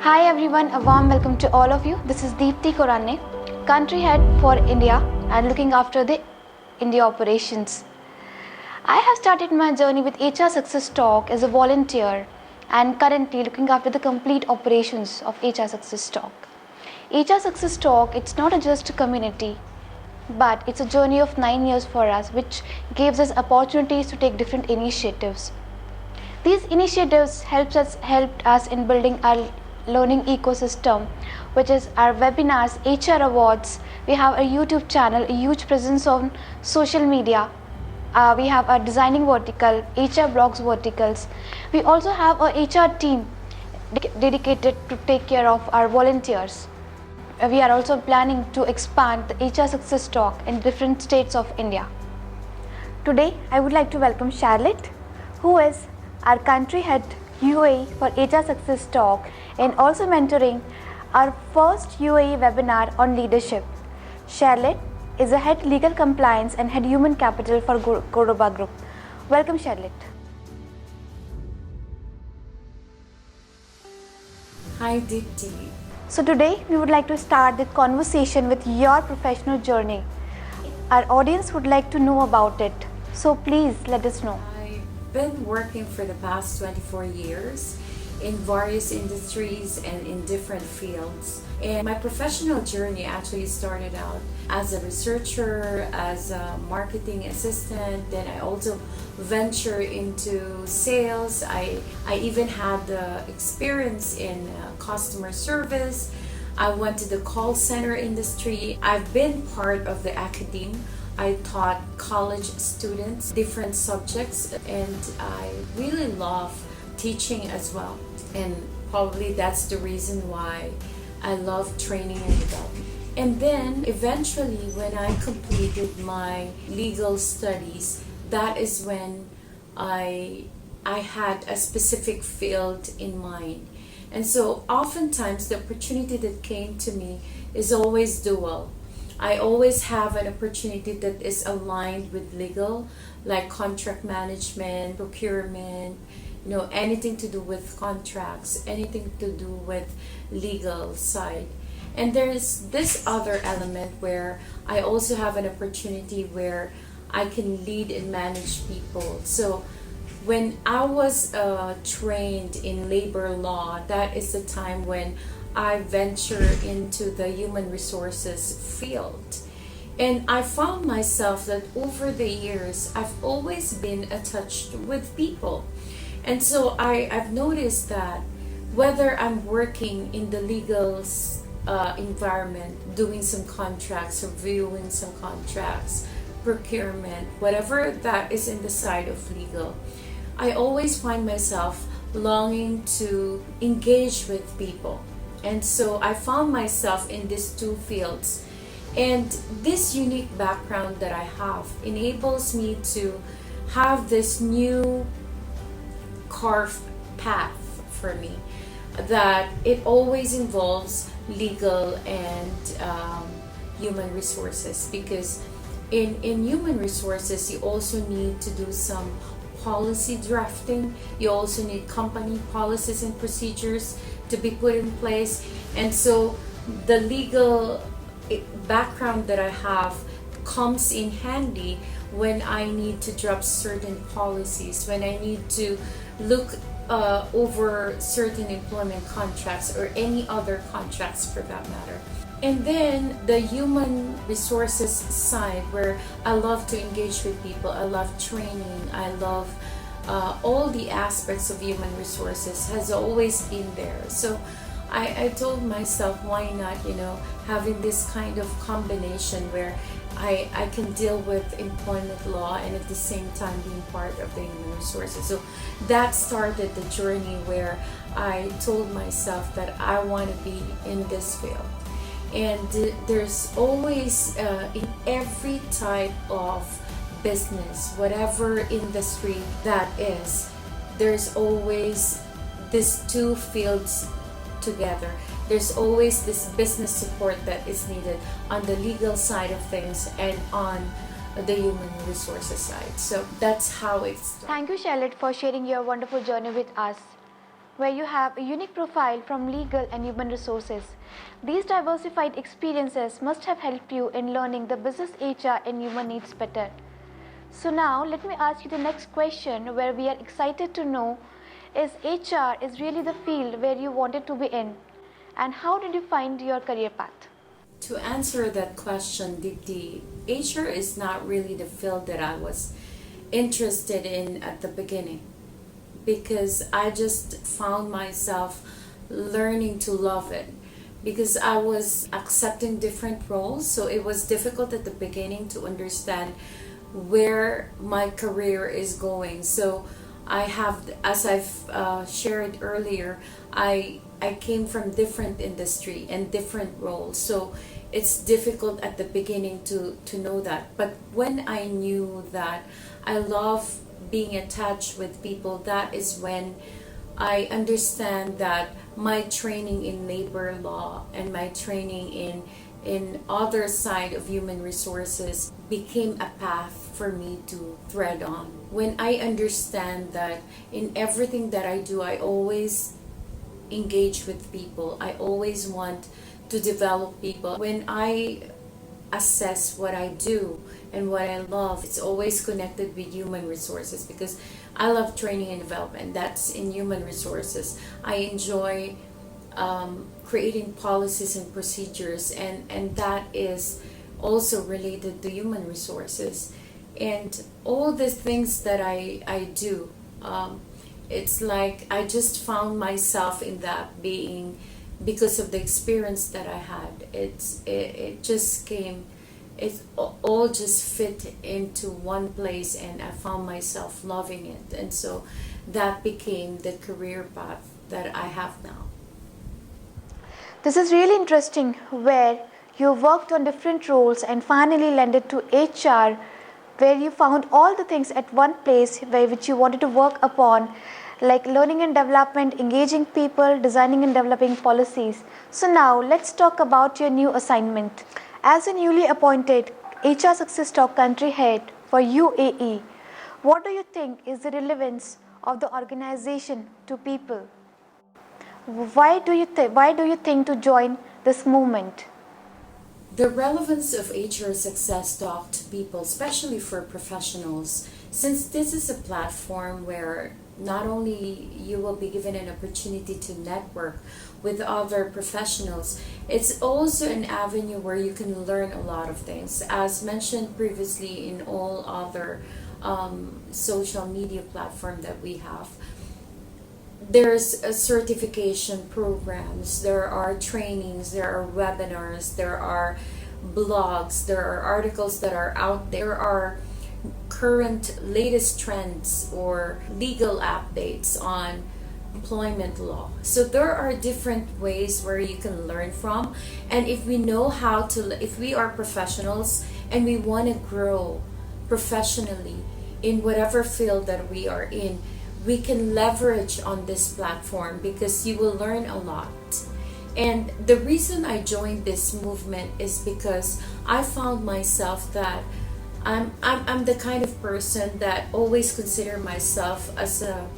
Hi everyone, a warm welcome to all of you. This is Deepti Koranne, country head for India and looking after the India operations. I have started my journey with HR Success Talk as a volunteer and currently looking after the complete operations of HR Success Talk. HR Success Talk, it's not just a community, but it's a journey of 9 years for us, which gives us opportunities to take different initiatives. These initiatives helped us in building our learning ecosystem, which is our webinars, HR awards. We have a YouTube channel, a huge presence on social media. We have a designing vertical, HR blogs verticals. We also have a HR team dedicated to take care of our volunteers. We are also planning to expand the HR Success Talk in different states of India. Today, I would like to welcome Charlotte, who is our country head UAE for HR Success Talk and also mentoring our first UAE webinar on leadership. Charlotte is a head legal compliance and head human capital for Cordoba Group. Welcome, Charlotte. Hi, Dipti. So today we would like to start the conversation with your professional journey. Our audience would like to know about it. So please let us know. I've been working for the past 24 years in various industries and in different fields. And my professional journey actually started out as a researcher, as a marketing assistant. Then I also ventured into sales. I even had the experience in customer service. I went to the call center industry. I've been part of the academe. I taught college students different subjects, and I really love teaching as well. And probably that's the reason why I love training and development. And then eventually, when I completed my legal studies, that is when I had a specific field in mind. And so oftentimes the opportunity that came to me is always dual. I always have an opportunity that is aligned with legal, like contract management, procurement, anything to do with contracts, anything to do with legal side. And there's this other element where I also have an opportunity where I can lead and manage people. So when I was trained in labor law, that is the time when I ventured into the human resources field. And I found myself that over the years, I've always been attached with people. And so I've noticed that whether I'm working in the legal environment, doing some contracts, reviewing some contracts, procurement, whatever that is in the side of legal, I always find myself longing to engage with people. And so I found myself in these two fields. And this unique background that I have enables me to have this new carved path for me, that it always involves legal and human resources, because in human resources you also need to do some policy drafting. You also need company policies and procedures to be put in place. And so the legal background that I have comes in handy when I need to draft certain policies, when I need to look over certain employment contracts or any other contracts for that matter. And then the human resources side, where I love to engage with people, I love training, I love all the aspects of human resources has always been there. So I told myself, why not, having this kind of combination where I can deal with employment law and at the same time being part of the human resources. So that started the journey where I told myself that I want to be in this field. And there's always, in every type of business, whatever industry that is, there's always these two fields together. There's always this business support that is needed on the legal side of things and on the human resources side. So that's how it started. Thank you, Charlotte, for sharing your wonderful journey with us. where you have a unique profile from legal and human resources. These diversified experiences must have helped you in learning the business HR and human needs better. So now let me ask you the next question, where we are excited to know, is HR is really the field where you wanted to be in, and how did you find your career path? To answer that question, Dipti, HR is not really the field that I was interested in at the beginning, because I just found myself learning to love it, because I was accepting different roles. So it was difficult at the beginning to understand where my career is going. So I have, as I've shared earlier, I came from different industry and different roles. So it's difficult at the beginning to know that. But when I knew that I love being attached with people, that is when I understand that my training in labor law and my training in other side of human resources became a path for me to thread on. When I understand that in everything that I do, I always engage with people. I always want to develop people. When I assess what I do and what I love, it's always connected with human resources, because I love training and development. That's in human resources. I enjoy creating policies and procedures, and that is also related to human resources. And all the things that I do, it's like I just found myself in that being, because of the experience that I had. It just came, it all just fit into one place, and I found myself loving it. And so that became the career path that I have now. This is really interesting, where you worked on different roles and finally landed to HR, where you found all the things at one place which you wanted to work upon, like learning and development, engaging people, designing and developing policies. So now let's talk about your new assignment. As a newly appointed HR Success Talk country head for UAE, what do you think is the relevance of the organization to people? Why do you think to join this movement? The relevance of HR success talk to people, especially for professionals, since this is a platform where not only you will be given an opportunity to network with other professionals, it's also an avenue where you can learn a lot of things. As mentioned previously in all other social media platform that we have, there's a certification programs, there are trainings, there are webinars, there are blogs, there are articles that are out there, there are current latest trends or legal updates on employment law. So there are different ways where you can learn from. And if we know how to, if we are professionals and we want to grow professionally in whatever field that we are in, we can leverage on this platform, because you will learn a lot. And the reason I joined this movement is because I found myself that I'm the kind of person that always consider myself as a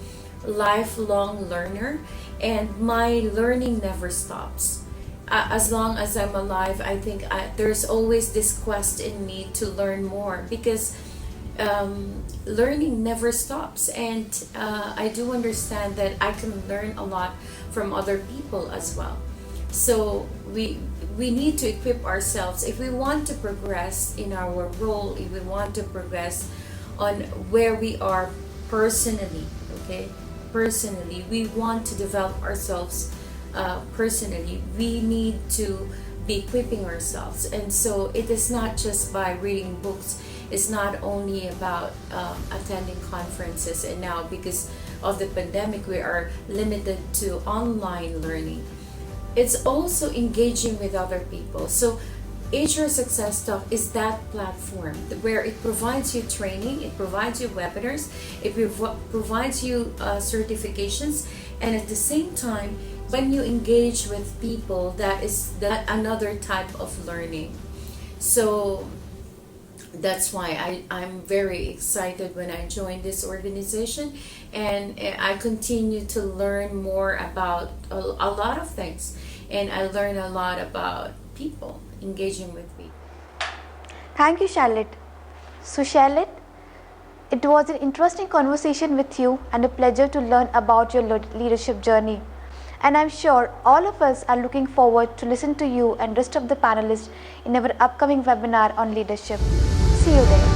lifelong learner, and my learning never stops. As long as I'm alive, I think there's always this quest in me to learn more, because learning never stops. And I do understand that I can learn a lot from other people as well. So we need to equip ourselves if we want to progress in our role, if we want to progress on where we are personally. Okay, personally, we want to develop ourselves personally. We need to be equipping ourselves. And so it is not just by reading books, it's not only about attending conferences, and now because of the pandemic we are limited to online learning. It's also engaging with other people. So HR Success Talk is that platform where it provides you training, it provides you webinars, it provides you certifications, and at the same time, when you engage with people, that is another type of learning. So That's why I'm very excited when I joined this organization, and I continue to learn more about a lot of things, and I learn a lot about people, engaging with people. Thank you, Charlotte. So, Charlotte, it was an interesting conversation with you and a pleasure to learn about your leadership journey. And I'm sure all of us are looking forward to listen to you and rest of the panelists in our upcoming webinar on leadership. See you there.